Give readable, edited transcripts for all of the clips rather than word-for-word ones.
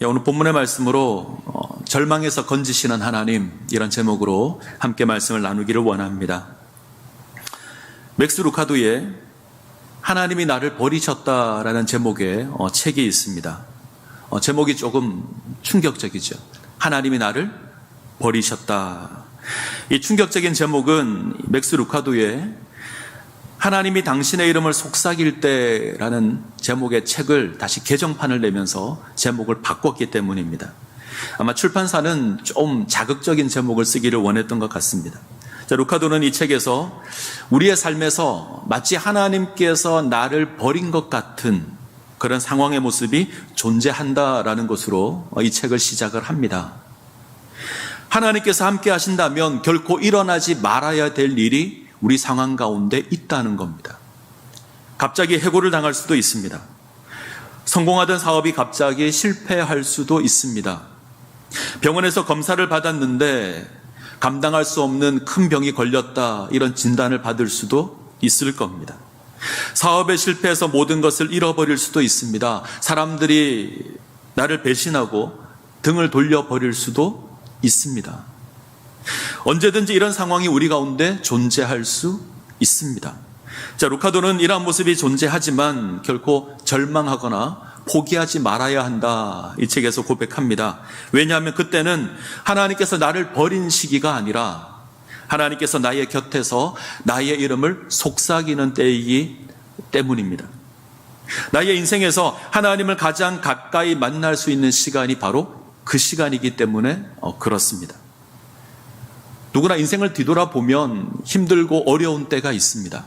오늘 본문의 말씀으로 절망에서 건지시는 하나님, 이런 제목으로 함께 말씀을 나누기를 원합니다. 맥스 루카도의 하나님이 나를 버리셨다라는 제목의 책이 있습니다. 제목이 조금 충격적이죠. 하나님이 나를 버리셨다. 이 충격적인 제목은 맥스 루카도의 하나님이 당신의 이름을 속삭일 때라는 제목의 책을 다시 개정판을 내면서 제목을 바꿨기 때문입니다. 아마 출판사는 좀 자극적인 제목을 쓰기를 원했던 것 같습니다. 자, 루카도는 이 책에서 우리의 삶에서 마치 하나님께서 나를 버린 것 같은 그런 상황의 모습이 존재한다라는 것으로 이 책을 시작을 합니다. 하나님께서 함께 하신다면 결코 일어나지 말아야 될 일이 우리 상황 가운데 있다는 겁니다. 갑자기 해고를 당할 수도 있습니다. 성공하던 사업이 갑자기 실패할 수도 있습니다. 병원에서 검사를 받았는데 감당할 수 없는 큰 병이 걸렸다, 이런 진단을 받을 수도 있을 겁니다. 사업에 실패해서 모든 것을 잃어버릴 수도 있습니다. 사람들이 나를 배신하고 등을 돌려버릴 수도 있습니다. 언제든지 이런 상황이 우리 가운데 존재할 수 있습니다. 자, 루카도는 이러한 모습이 존재하지만 결코 절망하거나 포기하지 말아야 한다, 이 책에서 고백합니다. 왜냐하면 그때는 하나님께서 나를 버린 시기가 아니라 하나님께서 나의 곁에서 나의 이름을 속삭이는 때이기 때문입니다. 나의 인생에서 하나님을 가장 가까이 만날 수 있는 시간이 바로 그 시간이기 때문에 그렇습니다. 누구나 인생을 뒤돌아보면 힘들고 어려운 때가 있습니다.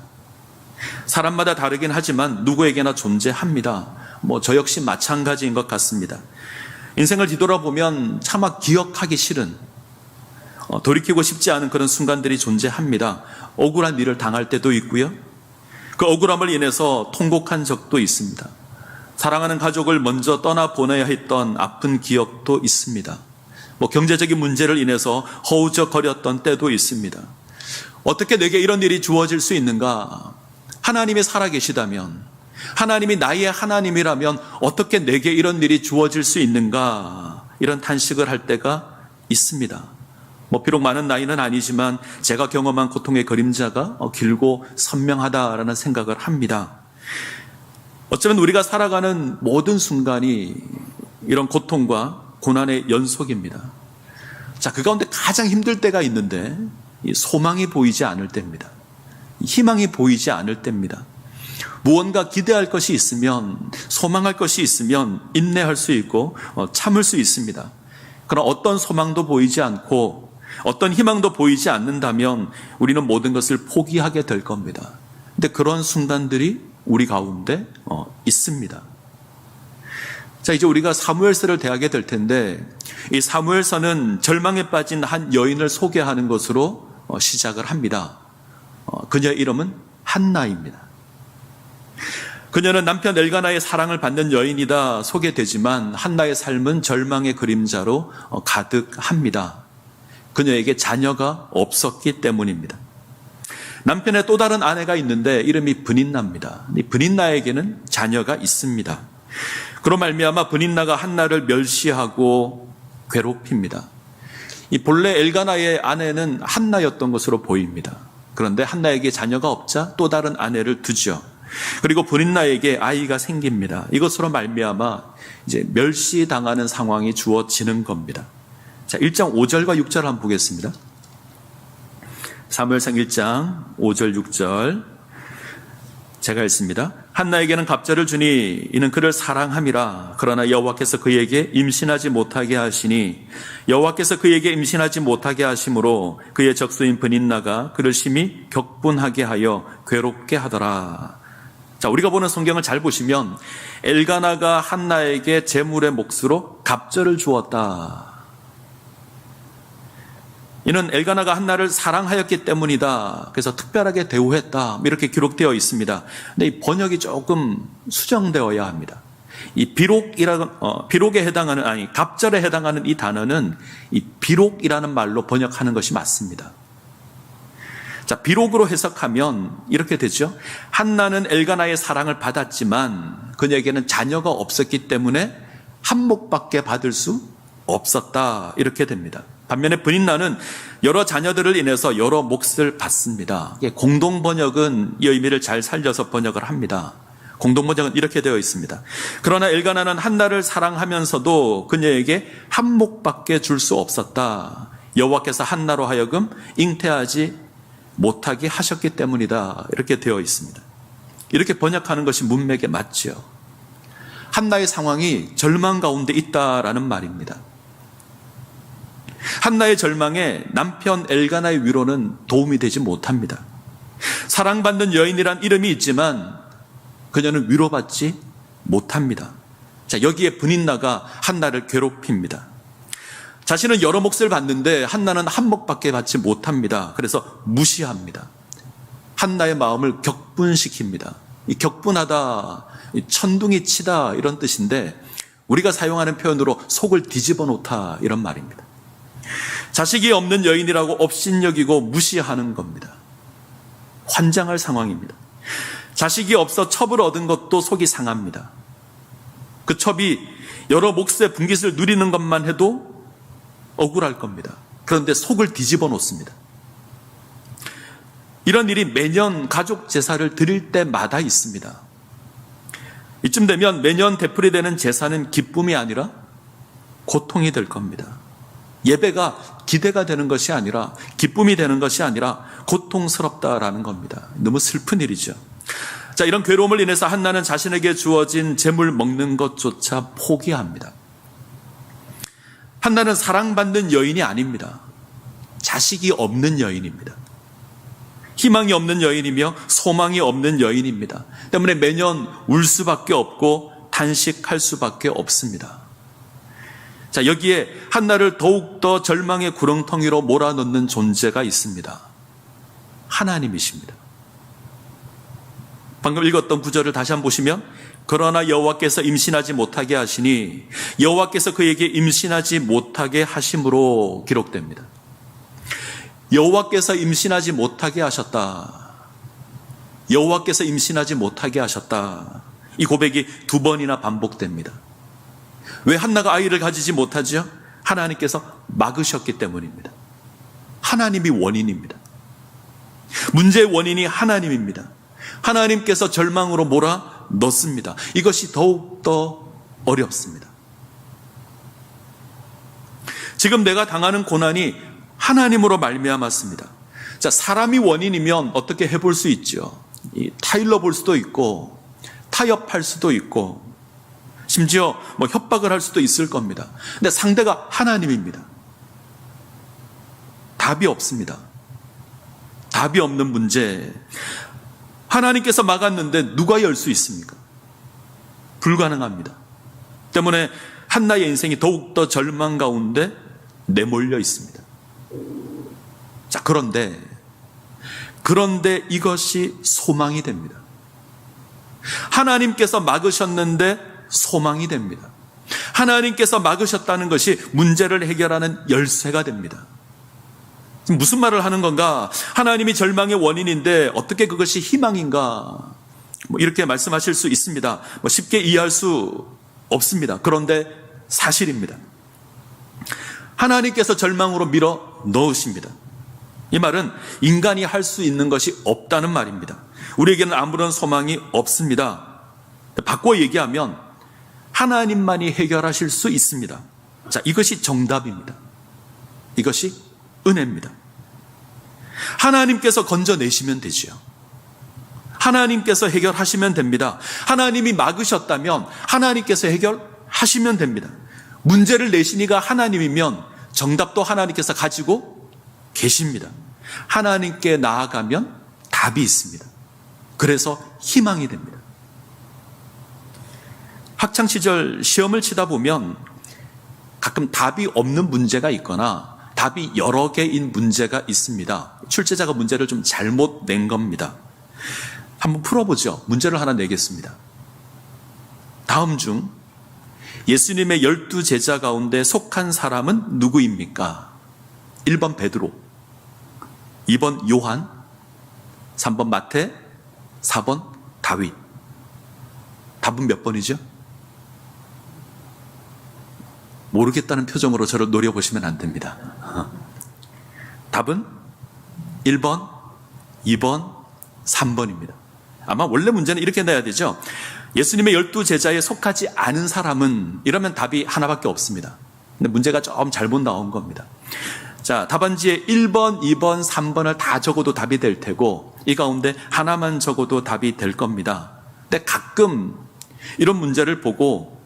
사람마다 다르긴 하지만 누구에게나 존재합니다. 저 역시 마찬가지인 것 같습니다. 인생을 뒤돌아보면 차마 기억하기 싫은, 돌이키고 싶지 않은 그런 순간들이 존재합니다. 억울한 일을 당할 때도 있고요. 그 억울함을 인해서 통곡한 적도 있습니다. 사랑하는 가족을 먼저 떠나보내야 했던 아픈 기억도 있습니다. 경제적인 문제를 인해서 허우적거렸던 때도 있습니다. 어떻게 내게 이런 일이 주어질 수 있는가? 하나님이 살아계시다면, 하나님이 나의 하나님이라면 어떻게 내게 이런 일이 주어질 수 있는가? 이런 탄식을 할 때가 있습니다. 비록 많은 나이는 아니지만 제가 경험한 고통의 그림자가 길고 선명하다라는 생각을 합니다. 어쩌면 우리가 살아가는 모든 순간이 이런 고통과 고난의 연속입니다. 자, 그 가운데 가장 힘들 때가 있는데 소망이 보이지 않을 때입니다. 희망이 보이지 않을 때입니다. 무언가 기대할 것이 있으면, 소망할 것이 있으면 인내할 수 있고 참을 수 있습니다. 그러나 어떤 소망도 보이지 않고 어떤 희망도 보이지 않는다면 우리는 모든 것을 포기하게 될 겁니다. 근데 그런 순간들이 우리 가운데 있습니다. 자, 이제 우리가 사무엘서를 대하게 될 텐데, 이 사무엘서는 절망에 빠진 한 여인을 소개하는 것으로 시작을 합니다. 그녀의 이름은 한나입니다. 그녀는 남편 엘가나의 사랑을 받는 여인이다 소개되지만 한나의 삶은 절망의 그림자로 가득합니다. 그녀에게 자녀가 없었기 때문입니다. 남편의 또 다른 아내가 있는데 이름이 브닌나입니다. 이 브닌나에게는 자녀가 있습니다. 그로 말미암아 브닌나가 한나를 멸시하고 괴롭힙니다. 이 본래 엘가나의 아내는 한나였던 것으로 보입니다. 그런데 한나에게 자녀가 없자 또 다른 아내를 두죠. 그리고 브닌나에게 아이가 생깁니다. 이것으로 말미암아 이제 멸시당하는 상황이 주어지는 겁니다. 자, 1장 5절과 6절 한번 보겠습니다. 사무엘상 1장 5절 6절 제가 읽습니다. 한나에게는 갑절을 주니 이는 그를 사랑함이라. 그러나 여호와께서 그에게 임신하지 못하게 하시니 여호와께서 그에게 임신하지 못하게 하심으로 그의 적수인 브닌나가 그를 심히 격분하게 하여 괴롭게 하더라. 자, 우리가 보는 성경을 잘 보시면 엘가나가 한나에게 제물의 몫으로 갑절을 주었다. 이는 엘가나가 한나를 사랑하였기 때문이다. 그래서 특별하게 대우했다, 이렇게 기록되어 있습니다. 근데 이 번역이 조금 수정되어야 합니다. 이 비록에 해당하는, 갑절에 해당하는 이 단어는 이 비록이라는 말로 번역하는 것이 맞습니다. 자, 비록으로 해석하면 이렇게 되죠. 한나는 엘가나의 사랑을 받았지만 그녀에게는 자녀가 없었기 때문에 한몫밖에 받을 수 없었다. 이렇게 됩니다. 반면에 브린나는 여러 자녀들을 인해서 여러 몫을 받습니다. 공동 번역은 이 의미를 잘 살려서 번역을 합니다. 공동 번역은 이렇게 되어 있습니다. 그러나 엘가나는 한나를 사랑하면서도 그녀에게 한몫밖에 줄 수 없었다. 여호와께서 한나로 하여금 잉태하지 못하게 하셨기 때문이다. 이렇게 되어 있습니다. 이렇게 번역하는 것이 문맥에 맞죠. 한나의 상황이 절망 가운데 있다라는 말입니다. 한나의 절망에 남편 엘가나의 위로는 도움이 되지 못합니다. 사랑받는 여인이란 이름이 있지만 그녀는 위로받지 못합니다. 자, 여기에 브린나가 한나를 괴롭힙니다. 자신은 여러 몫을 받는데 한나는 한 몫밖에 받지 못합니다. 그래서 무시합니다. 한나의 마음을 격분시킵니다. 이 격분하다, 천둥이 치다 이런 뜻인데 우리가 사용하는 표현으로 속을 뒤집어 놓다 이런 말입니다. 자식이 없는 여인이라고 업신여기고 무시하는 겁니다. 환장할 상황입니다. 자식이 없어 첩을 얻은 것도 속이 상합니다. 그 첩이 여러 몫의 분깃을 누리는 것만 해도 억울할 겁니다. 그런데 속을 뒤집어 놓습니다. 이런 일이 매년 가족 제사를 드릴 때마다 있습니다. 이쯤 되면 매년 되풀이되는 제사는 기쁨이 아니라 고통이 될 겁니다. 예배가 기대가 되는 것이 아니라 기쁨이 되는 것이 아니라 고통스럽다라는 겁니다. 너무 슬픈 일이죠. 자, 이런 괴로움을 인해서 한나는 자신에게 주어진 재물 먹는 것조차 포기합니다. 한나는 사랑받는 여인이 아닙니다. 자식이 없는 여인입니다. 희망이 없는 여인이며 소망이 없는 여인입니다. 때문에 매년 울 수밖에 없고 단식할 수밖에 없습니다. 자, 여기에 한나를 더욱더 절망의 구렁텅이로 몰아넣는 존재가 있습니다. 하나님이십니다. 방금 읽었던 구절을 다시 한번 보시면 그러나 여호와께서 임신하지 못하게 하시니 여호와께서 그에게 임신하지 못하게 하심으로 기록됩니다. 여호와께서 임신하지 못하게 하셨다. 여호와께서 임신하지 못하게 하셨다. 이 고백이 두 번이나 반복됩니다. 왜 한나가 아이를 가지지 못하죠? 하나님께서 막으셨기 때문입니다. 하나님이 원인입니다. 문제의 원인이 하나님입니다. 하나님께서 절망으로 몰아 넣습니다. 이것이 더욱더 어렵습니다. 지금 내가 당하는 고난이 하나님으로 말미암았습니다. 자, 사람이 원인이면 어떻게 해볼 수 있죠? 타일러 볼 수도 있고 타협할 수도 있고 심지어 협박을 할 수도 있을 겁니다. 근데 상대가 하나님입니다. 답이 없습니다. 답이 없는 문제. 하나님께서 막았는데 누가 열 수 있습니까? 불가능합니다. 때문에 한나의 인생이 더욱더 절망 가운데 내몰려 있습니다. 자, 그런데 이것이 소망이 됩니다. 하나님께서 막으셨는데 소망이 됩니다. 하나님께서 막으셨다는 것이 문제를 해결하는 열쇠가 됩니다. 무슨 말을 하는 건가? 하나님이 절망의 원인인데 어떻게 그것이 희망인가? 이렇게 말씀하실 수 있습니다. 쉽게 이해할 수 없습니다. 그런데 사실입니다. 하나님께서 절망으로 밀어 넣으십니다. 이 말은 인간이 할 수 있는 것이 없다는 말입니다. 우리에게는 아무런 소망이 없습니다. 바꿔 얘기하면 하나님만이 해결하실 수 있습니다. 자, 이것이 정답입니다. 이것이 은혜입니다. 하나님께서 건져내시면 되지요. 하나님께서 해결하시면 됩니다. 하나님이 막으셨다면 하나님께서 해결하시면 됩니다. 문제를 내신 이가 하나님이면 정답도 하나님께서 가지고 계십니다. 하나님께 나아가면 답이 있습니다. 그래서 희망이 됩니다. 학창시절 시험을 치다 보면 가끔 답이 없는 문제가 있거나 답이 여러 개인 문제가 있습니다. 출제자가 문제를 좀 잘못 낸 겁니다. 한번 풀어보죠. 문제를 하나 내겠습니다. 다음 중 예수님의 12제자 가운데 속한 사람은 누구입니까? 1번 베드로, 2번 요한, 3번 마태, 4번 다윗. 답은 몇 번이죠? 모르겠다는 표정으로 저를 노려보시면 안 됩니다. 답은 1번, 2번, 3번입니다. 아마 원래 문제는 이렇게 내야 되죠. 예수님의 12제자에 속하지 않은 사람은, 이러면 답이 하나밖에 없습니다. 근데 문제가 좀 잘못 나온 겁니다. 자, 답안지에 1번, 2번, 3번을 다 적어도 답이 될 테고, 이 가운데 하나만 적어도 답이 될 겁니다. 근데 가끔 이런 문제를 보고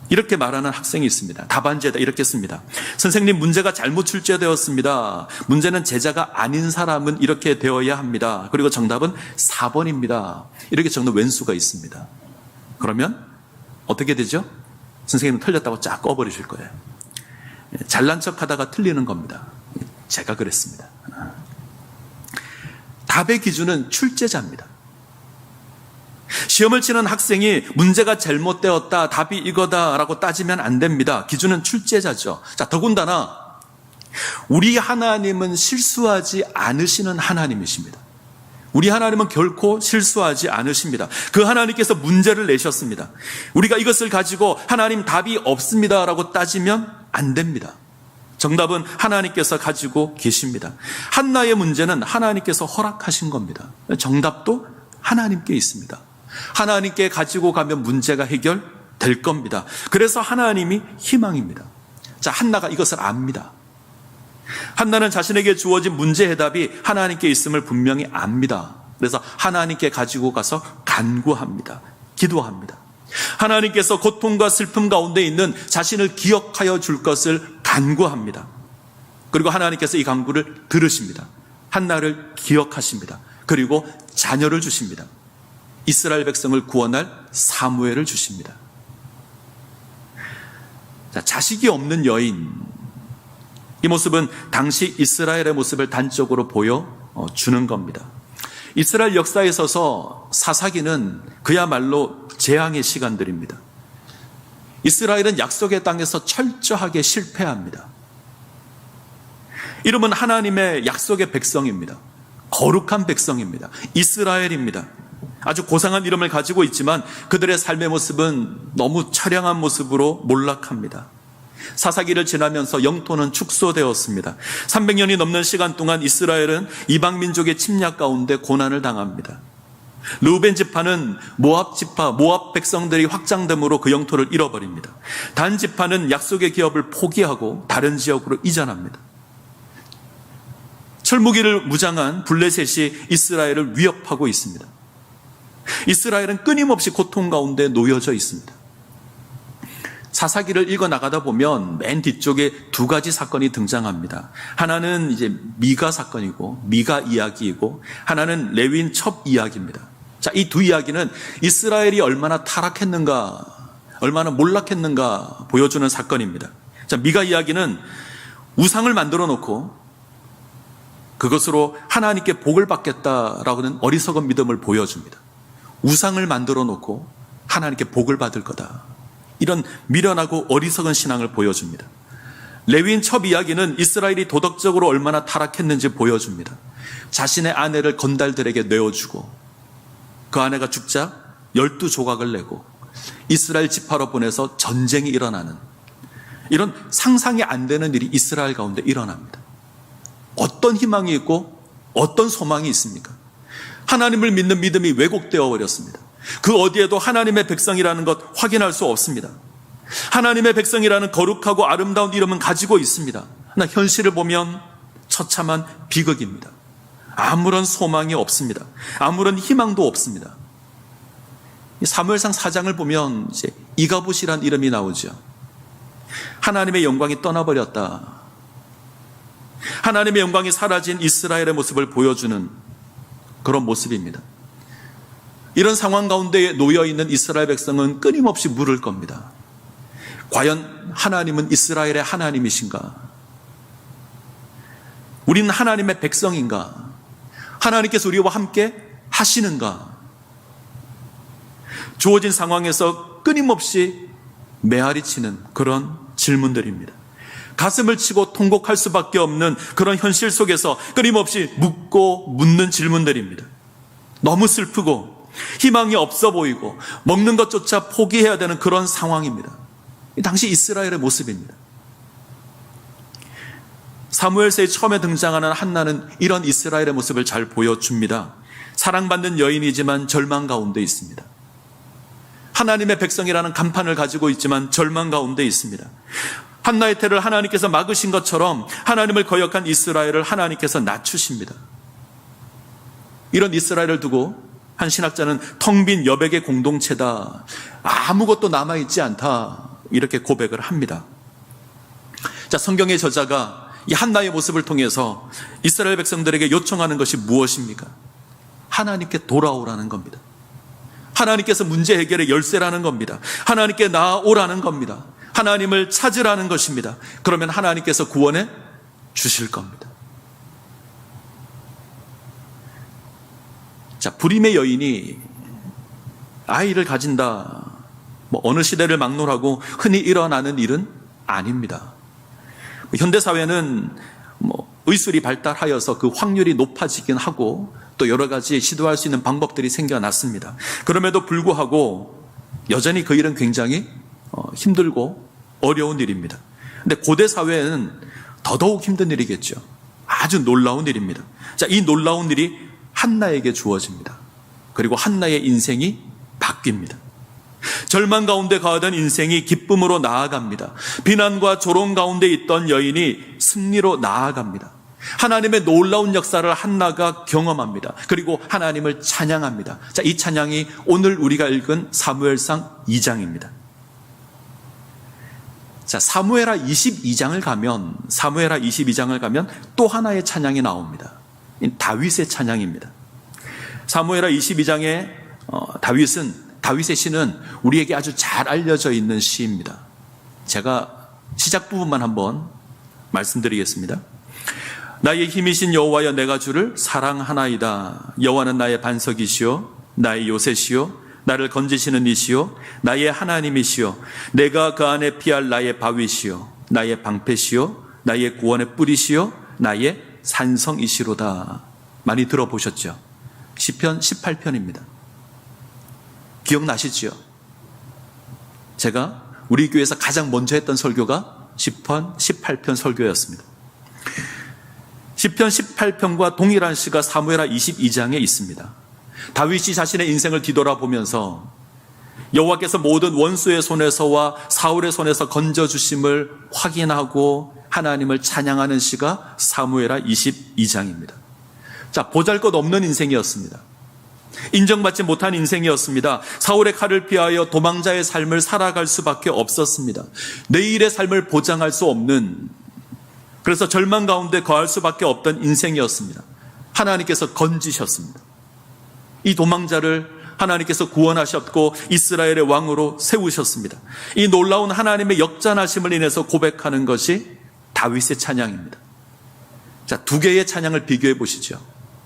이렇게 말하는 학생이 있습니다. 답안지에다 이렇게 씁니다. 선생님, 문제가 잘못 출제되었습니다. 문제는 제자가 아닌 사람은 이렇게 되어야 합니다. 그리고 정답은 4번입니다. 이렇게 적는 왼수가 있습니다. 그러면 어떻게 되죠? 선생님은 틀렸다고 쫙 꺼버리실 거예요. 잘난 척하다가 틀리는 겁니다. 제가 그랬습니다. 답의 기준은 출제자입니다. 시험을 치는 학생이 문제가 잘못되었다, 답이 이거다라고 따지면 안 됩니다. 기준은 출제자죠. 자, 더군다나 우리 하나님은 실수하지 않으시는 하나님이십니다. 우리 하나님은 결코 실수하지 않으십니다. 그 하나님께서 문제를 내셨습니다. 우리가 이것을 가지고 하나님 답이 없습니다라고 따지면 안 됩니다. 정답은 하나님께서 가지고 계십니다. 한나의 문제는 하나님께서 허락하신 겁니다. 정답도 하나님께 있습니다. 하나님께 가지고 가면 문제가 해결될 겁니다. 그래서 하나님이 희망입니다. 자, 한나가 이것을 압니다. 한나는 자신에게 주어진 문제 해답이 하나님께 있음을 분명히 압니다. 그래서 하나님께 가지고 가서 간구합니다. 기도합니다. 하나님께서 고통과 슬픔 가운데 있는 자신을 기억하여 줄 것을 간구합니다. 그리고 하나님께서 이 간구를 들으십니다. 한나를 기억하십니다. 그리고 자녀를 주십니다. 이스라엘 백성을 구원할 사무엘을 주십니다. 자, 자식이 없는 여인, 이 모습은 당시 이스라엘의 모습을 단적으로 보여주는 겁니다. 이스라엘 역사에 있어서 사사기는 그야말로 재앙의 시간들입니다. 이스라엘은 약속의 땅에서 철저하게 실패합니다. 이름은 하나님의 약속의 백성입니다. 거룩한 백성입니다. 이스라엘입니다. 아주 고상한 이름을 가지고 있지만 그들의 삶의 모습은 너무 처량한 모습으로 몰락합니다. 사사기를 지나면서 영토는 축소되었습니다. 300년이 넘는 시간 동안 이스라엘은 이방 민족의 침략 가운데 고난을 당합니다. 르우벤 지파는 모압 지파, 모압 백성들이 확장됨으로 그 영토를 잃어버립니다. 단 지파는 약속의 기업을 포기하고 다른 지역으로 이전합니다. 철무기를 무장한 블레셋이 이스라엘을 위협하고 있습니다. 이스라엘은 끊임없이 고통 가운데 놓여져 있습니다. 사사기를 읽어 나가다 보면 맨 뒤쪽에 두 가지 사건이 등장합니다. 하나는 이제 미가 사건이고, 미가 이야기이고, 하나는 레위인 첩 이야기입니다. 자, 이 두 이야기는 이스라엘이 얼마나 타락했는가, 얼마나 몰락했는가 보여주는 사건입니다. 자, 미가 이야기는 우상을 만들어 놓고 그것으로 하나님께 복을 받겠다라고는 어리석은 믿음을 보여줍니다. 우상을 만들어 놓고 하나님께 복을 받을 거다. 이런 미련하고 어리석은 신앙을 보여줍니다. 레위인 첩 이야기는 이스라엘이 도덕적으로 얼마나 타락했는지 보여줍니다. 자신의 아내를 건달들에게 내어주고 그 아내가 죽자 12조각을 내고 이스라엘 지파로 보내서 전쟁이 일어나는 이런 상상이 안 되는 일이 이스라엘 가운데 일어납니다. 어떤 희망이 있고 어떤 소망이 있습니까? 하나님을 믿는 믿음이 왜곡되어 버렸습니다. 그 어디에도 하나님의 백성이라는 것 확인할 수 없습니다. 하나님의 백성이라는 거룩하고 아름다운 이름은 가지고 있습니다. 그러나 현실을 보면 처참한 비극입니다. 아무런 소망이 없습니다. 아무런 희망도 없습니다. 사무엘상 4장을 보면 이제 이가봇이란 이름이 나오죠. 하나님의 영광이 떠나버렸다. 하나님의 영광이 사라진 이스라엘의 모습을 보여주는 그런 모습입니다. 이런 상황 가운데 놓여있는 이스라엘 백성은 끊임없이 물을 겁니다. 과연 하나님은 이스라엘의 하나님이신가? 우리는 하나님의 백성인가? 하나님께서 우리와 함께 하시는가? 주어진 상황에서 끊임없이 메아리치는 그런 질문들입니다. 가슴을 치고 통곡할 수밖에 없는 그런 현실 속에서 끊임없이 묻고 묻는 질문들입니다. 너무 슬프고 희망이 없어 보이고 먹는 것조차 포기해야 되는 그런 상황입니다. 당시 이스라엘의 모습입니다. 사무엘서에 처음에 등장하는 한나는 이런 이스라엘의 모습을 잘 보여줍니다. 사랑받는 여인이지만 절망 가운데 있습니다. 하나님의 백성이라는 간판을 가지고 있지만 절망 가운데 있습니다. 한나의 태를 하나님께서 막으신 것처럼 하나님을 거역한 이스라엘을 하나님께서 낮추십니다. 이런 이스라엘을 두고 한 신학자는 텅 빈 여백의 공동체다, 아무것도 남아있지 않다, 이렇게 고백을 합니다. 자, 성경의 저자가 이 한나의 모습을 통해서 이스라엘 백성들에게 요청하는 것이 무엇입니까? 하나님께 돌아오라는 겁니다. 하나님께서 문제 해결의 열쇠라는 겁니다. 하나님께 나아오라는 겁니다. 하나님을 찾으라는 것입니다. 그러면 하나님께서 구원해 주실 겁니다. 자, 불임의 여인이 아이를 가진다, 어느 시대를 막론하고 흔히 일어나는 일은 아닙니다. 현대사회는 의술이 발달하여서 그 확률이 높아지긴 하고 또 여러 가지 시도할 수 있는 방법들이 생겨났습니다. 그럼에도 불구하고 여전히 그 일은 굉장히 힘들고 어려운 일입니다. 근데 고대 사회에는 더더욱 힘든 일이겠죠. 아주 놀라운 일입니다. 자, 이 놀라운 일이 한나에게 주어집니다. 그리고 한나의 인생이 바뀝니다. 절망 가운데 가던 인생이 기쁨으로 나아갑니다. 비난과 조롱 가운데 있던 여인이 승리로 나아갑니다. 하나님의 놀라운 역사를 한나가 경험합니다. 그리고 하나님을 찬양합니다. 자, 이 찬양이 오늘 우리가 읽은 사무엘상 2장입니다. 자, 사무엘하 22장을 가면 또 하나의 찬양이 나옵니다. 다윗의 찬양입니다. 사무엘하 22장에 다윗의 시는 우리에게 아주 잘 알려져 있는 시입니다. 제가 시작 부분만 한번 말씀드리겠습니다. 나의 힘이신 여호와여, 내가 주를 사랑하나이다. 여호와는 나의 반석이시요 나의 요새시요 나를 건지시는 이시요 나의 하나님이시요 내가 그 안에 피할 나의 바위시요 나의 방패시요 나의 구원의 뿌리시요 나의 산성이시로다. 많이 들어보셨죠? 시편 18편입니다. 기억나시죠? 제가 우리 교회에서 가장 먼저 했던 설교가 시편 18편 설교였습니다. 시편 18편과 동일한 시가 사무엘하 22장에 있습니다. 다윗이 자신의 인생을 뒤돌아보면서 여호와께서 모든 원수의 손에서와 사울의 손에서 건져주심을 확인하고 하나님을 찬양하는 시가 사무엘하 22장입니다. 자, 보잘것없는 인생이었습니다. 인정받지 못한 인생이었습니다. 사울의 칼을 피하여 도망자의 삶을 살아갈 수밖에 없었습니다. 내일의 삶을 보장할 수 없는, 그래서 절망 가운데 거할 수밖에 없던 인생이었습니다. 하나님께서 건지셨습니다. 이 도망자를 하나님께서 구원하셨고 이스라엘의 왕으로 세우셨습니다. 이 놀라운 하나님의 역전하심을 인해서 고백하는 것이 다윗의 찬양입니다. 자, 두 개의 찬양을 비교해 보시죠.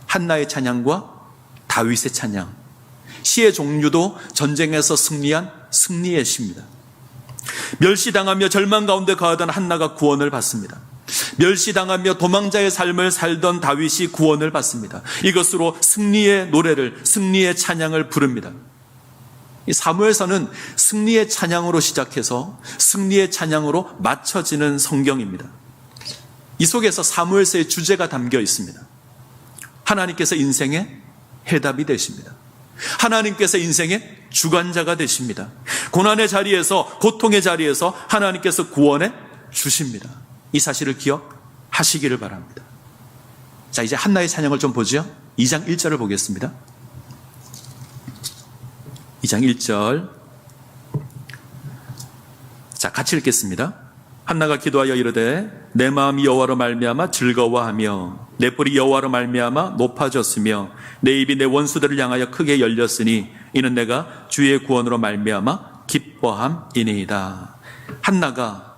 한나의 찬양과 다윗의 찬양. 시의 종류도 전쟁에서 승리한 승리의 시입니다. 멸시당하며 절망 가운데 거하던 한나가 구원을 받습니다. 멸시당하며 도망자의 삶을 살던 다윗이 구원을 받습니다. 이것으로 승리의 노래를, 승리의 찬양을 부릅니다. 이 사무엘서는 승리의 찬양으로 시작해서 승리의 찬양으로 맞춰지는 성경입니다. 이 속에서 사무엘서의 주제가 담겨 있습니다. 하나님께서 인생의 해답이 되십니다. 하나님께서 인생의 주관자가 되십니다. 고난의 자리에서, 고통의 자리에서 하나님께서 구원해 주십니다. 이 사실을 기억하시기를 바랍니다. 자, 이제 한나의 찬양을 좀 보죠. 2장 1절을 보겠습니다. 2장 1절. 자, 같이 읽겠습니다. 한나가 기도하여 이르되 내 마음이 여호와로 말미암아 즐거워하며 내 뿔이 여호와로 말미암아 높아졌으며 내 입이 내 원수들을 향하여 크게 열렸으니 이는 내가 주의 구원으로 말미암아 기뻐함이니이다. 한나가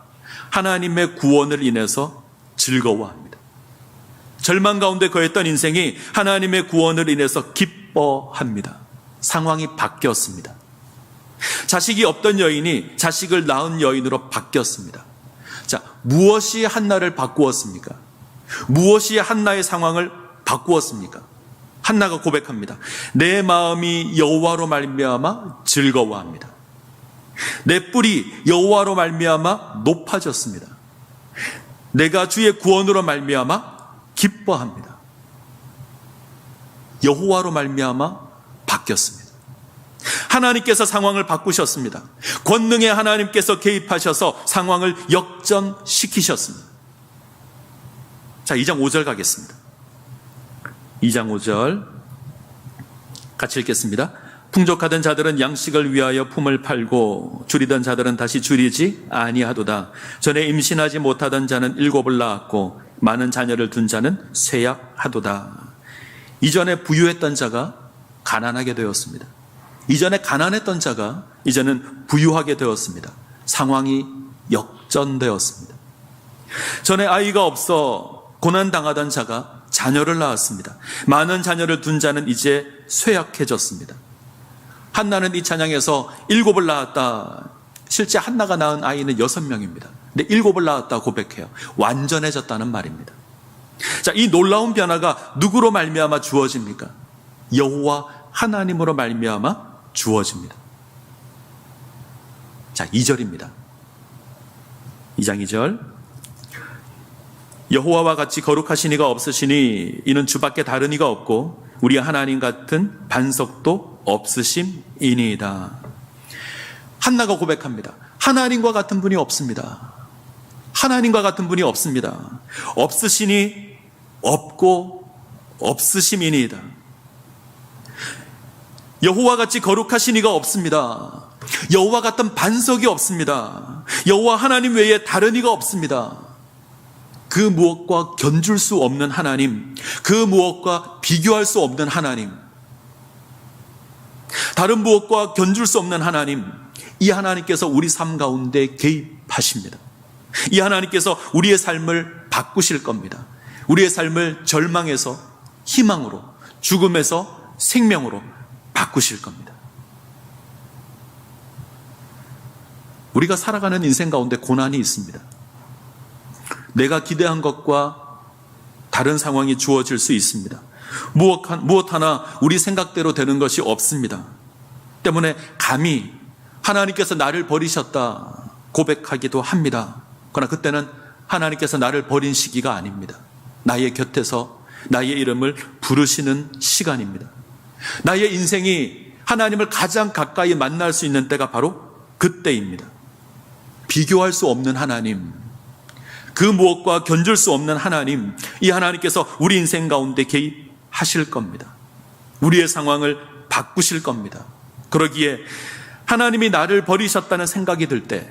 하나님의 구원을 인해서 즐거워합니다. 절망 가운데 거했던 인생이 하나님의 구원을 인해서 기뻐합니다. 상황이 바뀌었습니다. 자식이 없던 여인이 자식을 낳은 여인으로 바뀌었습니다. 자, 무엇이 한나를 바꾸었습니까? 무엇이 한나의 상황을 바꾸었습니까? 한나가 고백합니다. 내 마음이 여호와로 말미암아 즐거워합니다. 내 뿔이 여호와로 말미암아 높아졌습니다. 내가 주의 구원으로 말미암아 기뻐합니다. 여호와로 말미암아 바뀌었습니다. 하나님께서 상황을 바꾸셨습니다. 권능의 하나님께서 개입하셔서 상황을 역전시키셨습니다. 자, 2장 5절 가겠습니다. 2장 5절 같이 읽겠습니다. 풍족하던 자들은 양식을 위하여 품을 팔고 줄이던 자들은 다시 줄이지 아니하도다. 전에 임신하지 못하던 자는 7을 낳았고 많은 자녀를 둔 자는 쇠약하도다. 이전에 부유했던 자가 가난하게 되었습니다. 이전에 가난했던 자가 이제는 부유하게 되었습니다. 상황이 역전되었습니다. 전에 아이가 없어 고난당하던 자가 자녀를 낳았습니다. 많은 자녀를 둔 자는 이제 쇠약해졌습니다. 한나는 이 찬양에서 7을 낳았다. 실제 한나가 낳은 아이는 6명입니다. 근데 7을 낳았다 고백해요. 완전해졌다는 말입니다. 자, 이 놀라운 변화가 누구로 말미암아 주어집니까? 여호와 하나님으로 말미암아 주어집니다. 자, 2절입니다. 2장 2절. 여호와와 같이 거룩하신 이가 없으시니 이는 주밖에 다른 이가 없고 우리 하나님 같은 반석도 없으심이니이다. 한나가 고백합니다. 하나님과 같은 분이 없습니다. 하나님과 같은 분이 없습니다. 없으시니 없고 없으심이니이다. 여호와 같이 거룩하신 이가 없습니다. 여호와 같은 반석이 없습니다. 여호와 하나님 외에 다른 이가 없습니다. 그 무엇과 견줄 수 없는 하나님, 그 무엇과 비교할 수 없는 하나님, 다른 무엇과 견줄 수 없는 하나님, 이 하나님께서 우리 삶 가운데 개입하십니다. 이 하나님께서 우리의 삶을 바꾸실 겁니다. 우리의 삶을 절망에서 희망으로, 죽음에서 생명으로 바꾸실 겁니다. 우리가 살아가는 인생 가운데 고난이 있습니다. 내가 기대한 것과 다른 상황이 주어질 수 있습니다. 무엇 하나 우리 생각대로 되는 것이 없습니다. 때문에 감히 하나님께서 나를 버리셨다 고백하기도 합니다. 그러나 그때는 하나님께서 나를 버린 시기가 아닙니다. 나의 곁에서 나의 이름을 부르시는 시간입니다. 나의 인생이 하나님을 가장 가까이 만날 수 있는 때가 바로 그때입니다. 비교할 수 없는 하나님, 그 무엇과 견줄 수 없는 하나님, 이 하나님께서 우리 인생 가운데 개입하실 겁니다. 우리의 상황을 바꾸실 겁니다. 그러기에 하나님이 나를 버리셨다는 생각이 들 때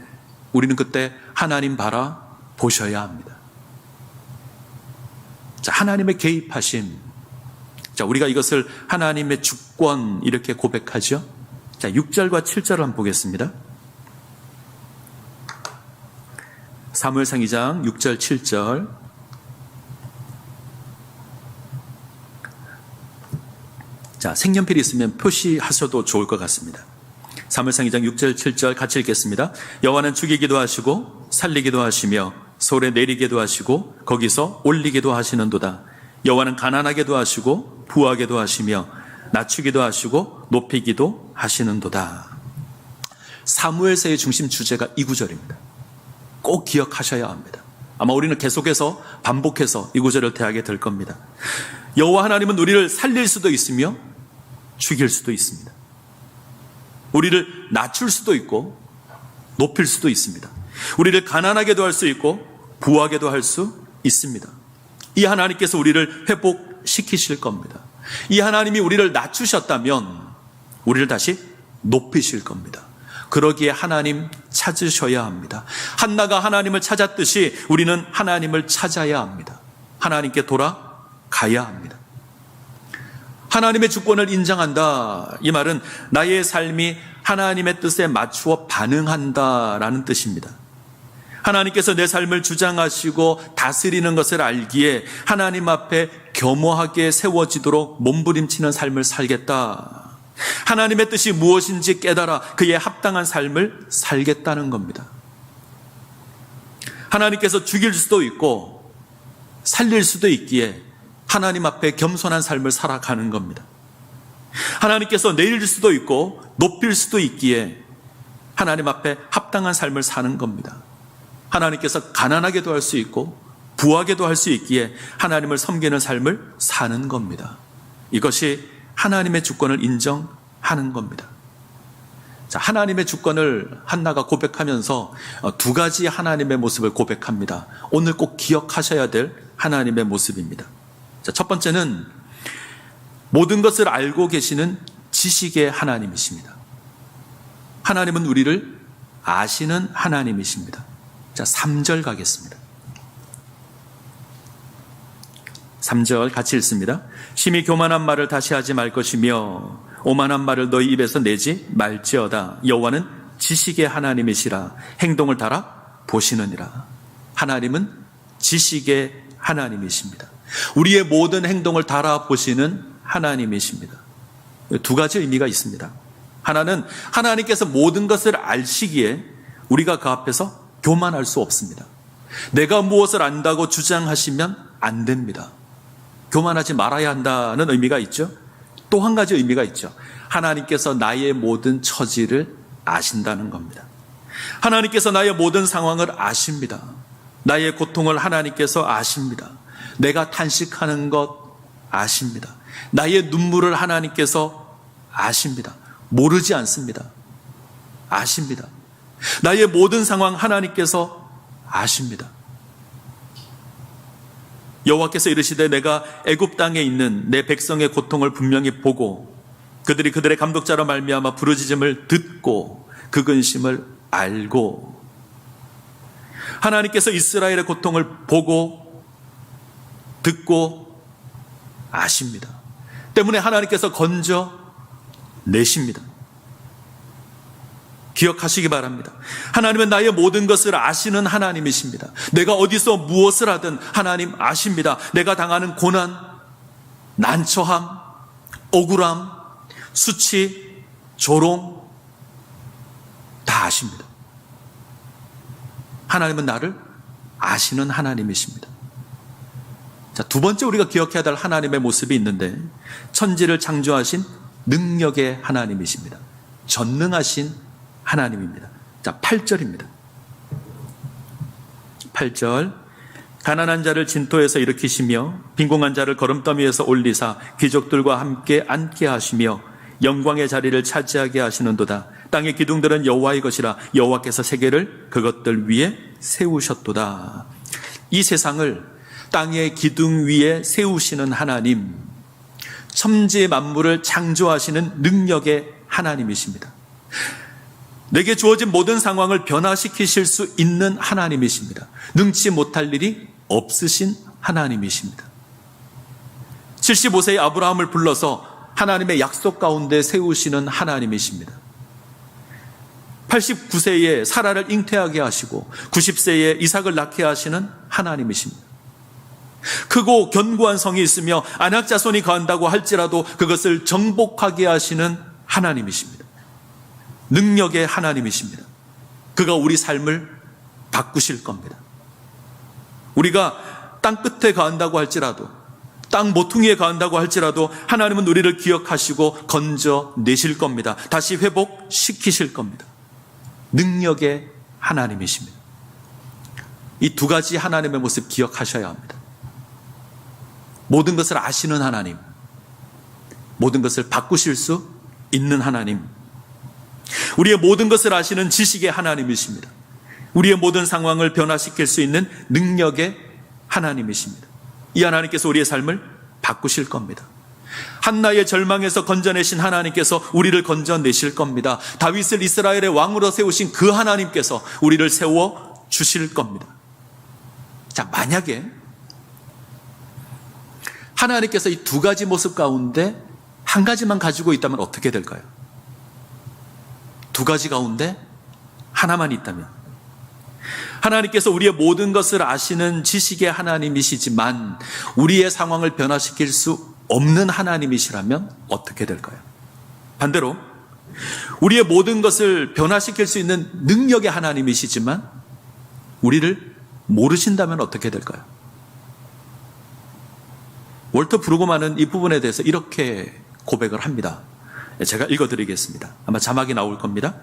우리는 그때 하나님 바라보셔야 합니다. 자, 하나님의 개입하심. 자, 우리가 이것을 하나님의 주권 이렇게 고백하죠. 자, 6절과 7절을 한번 보겠습니다. 사무엘상 2장 6절 7절. 자, 색연필이 있으면 표시하셔도 좋을 것 같습니다. 사무엘상 2장 6절 7절 같이 읽겠습니다. 여호와는 죽이기도 하시고 살리기도 하시며 서울에 내리기도 하시고 거기서 올리기도 하시는도다. 여호와는 가난하게도 하시고 부하게도 하시며 낮추기도 하시고 높이기도 하시는도다. 사무엘서의 중심 주제가 이 구절입니다. 꼭 기억하셔야 합니다. 아마 우리는 계속해서 반복해서 이 구절을 대하게 될 겁니다. 여호와 하나님은 우리를 살릴 수도 있으며 죽일 수도 있습니다. 우리를 낮출 수도 있고 높일 수도 있습니다. 우리를 가난하게도 할 수 있고 부하게도 할 수 있습니다. 이 하나님께서 우리를 회복시키실 겁니다. 이 하나님이 우리를 낮추셨다면 우리를 다시 높이실 겁니다. 그러기에 하나님 찾으셔야 합니다. 한나가 하나님을 찾았듯이 우리는 하나님을 찾아야 합니다. 하나님께 돌아가야 합니다. 하나님의 주권을 인정한다. 이 말은 나의 삶이 하나님의 뜻에 맞추어 반응한다라는 뜻입니다. 하나님께서 내 삶을 주장하시고 다스리는 것을 알기에 하나님 앞에 겸허하게 세워지도록 몸부림치는 삶을 살겠다. 하나님의 뜻이 무엇인지 깨달아 그에 합당한 삶을 살겠다는 겁니다. 하나님께서 죽일 수도 있고 살릴 수도 있기에 하나님 앞에 겸손한 삶을 살아가는 겁니다. 하나님께서 내릴 수도 있고 높일 수도 있기에 하나님 앞에 합당한 삶을 사는 겁니다. 하나님께서 가난하게도 할 수 있고 부하게도 할 수 있기에 하나님을 섬기는 삶을 사는 겁니다. 이것이 하나님의 주권을 인정하는 겁니다. 자, 하나님의 주권을 한나가 고백하면서 두 가지 하나님의 모습을 고백합니다. 오늘 꼭 기억하셔야 될 하나님의 모습입니다. 자, 첫 번째는 모든 것을 알고 계시는 지식의 하나님이십니다. 하나님은 우리를 아시는 하나님이십니다. 자, 3절 가겠습니다. 3절 같이 읽습니다. 심히 교만한 말을 다시 하지 말 것이며 오만한 말을 너희 입에서 내지 말지어다. 여호와는 지식의 하나님이시라. 행동을 달아 보시느니라. 하나님은 지식의 하나님이십니다. 우리의 모든 행동을 달아 보시는 하나님이십니다. 두 가지 의미가 있습니다. 하나는 하나님께서 모든 것을 아시기에 우리가 그 앞에서 교만할 수 없습니다. 내가 무엇을 안다고 주장하시면 안 됩니다. 교만하지 말아야 한다는 의미가 있죠. 또 한 가지 의미가 있죠. 하나님께서 나의 모든 처지를 아신다는 겁니다. 하나님께서 나의 모든 상황을 아십니다. 나의 고통을 하나님께서 아십니다. 내가 탄식하는 것 아십니다. 나의 눈물을 하나님께서 아십니다. 모르지 않습니다. 아십니다. 나의 모든 상황 하나님께서 아십니다. 여호와께서 이르시되 내가 애굽 땅에 있는 내 백성의 고통을 분명히 보고 그들이 그들의 감독자로 말미암아 부르짖음을 듣고 그 근심을 알고. 하나님께서 이스라엘의 고통을 보고 듣고 아십니다. 때문에 하나님께서 건져 내십니다. 기억하시기 바랍니다. 하나님은 나의 모든 것을 아시는 하나님이십니다. 내가 어디서 무엇을 하든 하나님 아십니다. 내가 당하는 고난, 난처함, 억울함, 수치, 조롱 다 아십니다. 하나님은 나를 아시는 하나님이십니다. 자, 두 번째 우리가 기억해야 될 하나님의 모습이 있는데 천지를 창조하신 능력의 하나님이십니다. 전능하신 하나님입니다. 자, 8절입니다. 8절. 가난한 자를 진토에서 일으키시며 빈궁한 자를 거름더미에서 올리사 귀족들과 함께 앉게 하시며 영광의 자리를 차지하게 하시는도다. 땅의 기둥들은 여호와의 것이라. 여호와께서 세계를 그것들 위에 세우셨도다. 이 세상을 땅의 기둥 위에 세우시는 하나님, 천지 만물을 창조하시는 능력의 하나님이십니다. 내게 주어진 모든 상황을 변화시키실 수 있는 하나님이십니다. 능치 못할 일이 없으신 하나님이십니다. 75세의 아브라함을 불러서 하나님의 약속 가운데 세우시는 하나님이십니다. 89세에 사라를 잉태하게 하시고 90세에 이삭을 낳게 하시는 하나님이십니다. 크고 견고한 성이 있으며 안악자손이 거한다고 할지라도 그것을 정복하게 하시는 하나님이십니다. 능력의 하나님이십니다. 그가 우리 삶을 바꾸실 겁니다. 우리가 땅 끝에 거한다고 할지라도 땅 모퉁이에 거한다고 할지라도 하나님은 우리를 기억하시고 건져내실 겁니다. 다시 회복시키실 겁니다. 능력의 하나님이십니다. 이 두 가지 하나님의 모습 기억하셔야 합니다. 모든 것을 아시는 하나님, 모든 것을 바꾸실 수 있는 하나님, 우리의 모든 것을 아시는 지식의 하나님이십니다. 우리의 모든 상황을 변화시킬 수 있는 능력의 하나님이십니다. 이 하나님께서 우리의 삶을 바꾸실 겁니다. 한나의 절망에서 건져내신 하나님께서 우리를 건져내실 겁니다. 다윗을 이스라엘의 왕으로 세우신 그 하나님께서 우리를 세워 주실 겁니다. 자, 만약에 하나님께서 이 두 가지 모습 가운데 한 가지만 가지고 있다면 어떻게 될까요? 두 가지 가운데 하나만 있다면, 하나님께서 우리의 모든 것을 아시는 지식의 하나님이시지만 우리의 상황을 변화시킬 수 없는 하나님이시라면 어떻게 될까요? 반대로 우리의 모든 것을 변화시킬 수 있는 능력의 하나님이시지만 우리를 모르신다면 어떻게 될까요? 월터 브루그만은 이 부분에 대해서 이렇게 고백을 합니다. 제가 읽어드리겠습니다. 아마 자막이 나올 겁니다.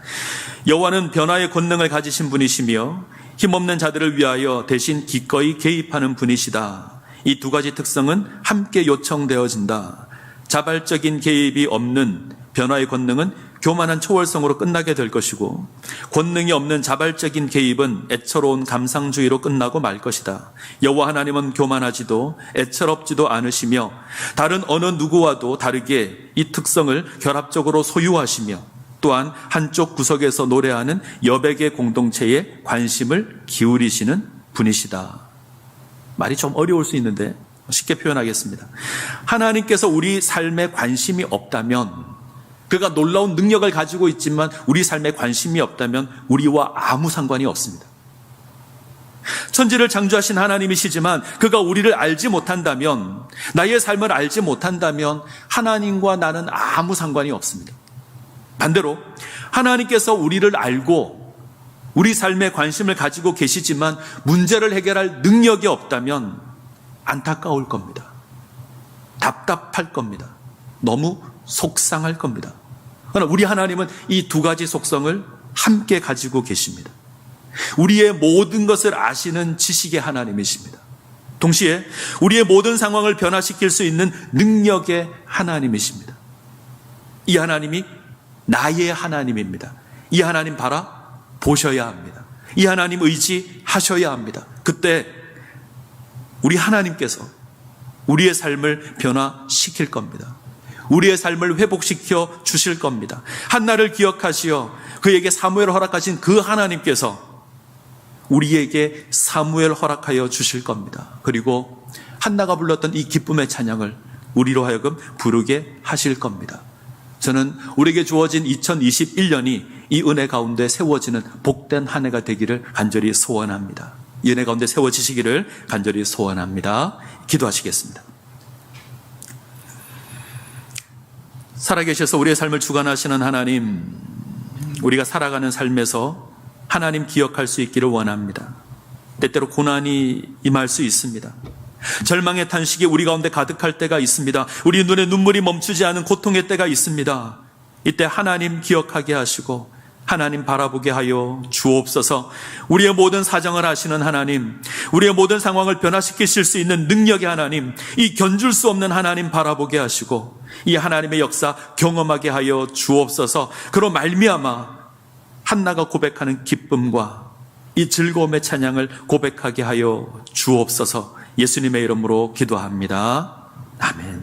여호와는 변화의 권능을 가지신 분이시며 힘없는 자들을 위하여 대신 기꺼이 개입하는 분이시다. 이 두 가지 특성은 함께 요청되어진다. 자발적인 개입이 없는 변화의 권능은 교만한 초월성으로 끝나게 될 것이고, 권능이 없는 자발적인 개입은 애처로운 감상주의로 끝나고 말 것이다. 여호와 하나님은 교만하지도 애처롭지도 않으시며 다른 어느 누구와도 다르게 이 특성을 결합적으로 소유하시며 또한 한쪽 구석에서 노래하는 여백의 공동체에 관심을 기울이시는 분이시다. 말이 좀 어려울 수 있는데 쉽게 표현하겠습니다. 하나님께서 우리 삶에 관심이 없다면, 그가 놀라운 능력을 가지고 있지만 우리 삶에 관심이 없다면 우리와 아무 상관이 없습니다. 천지를 창조하신 하나님이시지만 그가 우리를 알지 못한다면, 나의 삶을 알지 못한다면 하나님과 나는 아무 상관이 없습니다. 반대로 하나님께서 우리를 알고 우리 삶에 관심을 가지고 계시지만 문제를 해결할 능력이 없다면 안타까울 겁니다. 답답할 겁니다. 너무 속상할 겁니다. 그러나 우리 하나님은 이 두 가지 속성을 함께 가지고 계십니다. 우리의 모든 것을 아시는 지식의 하나님이십니다. 동시에 우리의 모든 상황을 변화시킬 수 있는 능력의 하나님이십니다. 이 하나님이 나의 하나님입니다. 이 하나님 바라보셔야 합니다. 이 하나님 의지하셔야 합니다. 그때 우리 하나님께서 우리의 삶을 변화시킬 겁니다. 우리의 삶을 회복시켜 주실 겁니다. 한나를 기억하시어 그에게 사무엘을 허락하신 그 하나님께서 우리에게 사무엘 허락하여 주실 겁니다. 그리고 한나가 불렀던 이 기쁨의 찬양을 우리로 하여금 부르게 하실 겁니다. 저는 우리에게 주어진 2021년이 이 은혜 가운데 세워지는 복된 한 해가 되기를 간절히 소원합니다. 이 은혜 가운데 세워지시기를 간절히 소원합니다. 기도하시겠습니다. 살아계셔서 우리의 삶을 주관하시는 하나님, 우리가 살아가는 삶에서 하나님 기억할 수 있기를 원합니다. 때때로 고난이 임할 수 있습니다. 절망의 탄식이 우리 가운데 가득할 때가 있습니다. 우리 눈에 눈물이 멈추지 않은 고통의 때가 있습니다. 이때 하나님 기억하게 하시고 하나님 바라보게 하여 주옵소서. 우리의 모든 사정을 아시는 하나님, 우리의 모든 상황을 변화시키실 수 있는 능력의 하나님, 이 견줄 수 없는 하나님 바라보게 하시고 이 하나님의 역사 경험하게 하여 주옵소서. 그로 말미암아 한나가 고백하는 기쁨과 이 즐거움의 찬양을 고백하게 하여 주옵소서. 예수님의 이름으로 기도합니다. 아멘.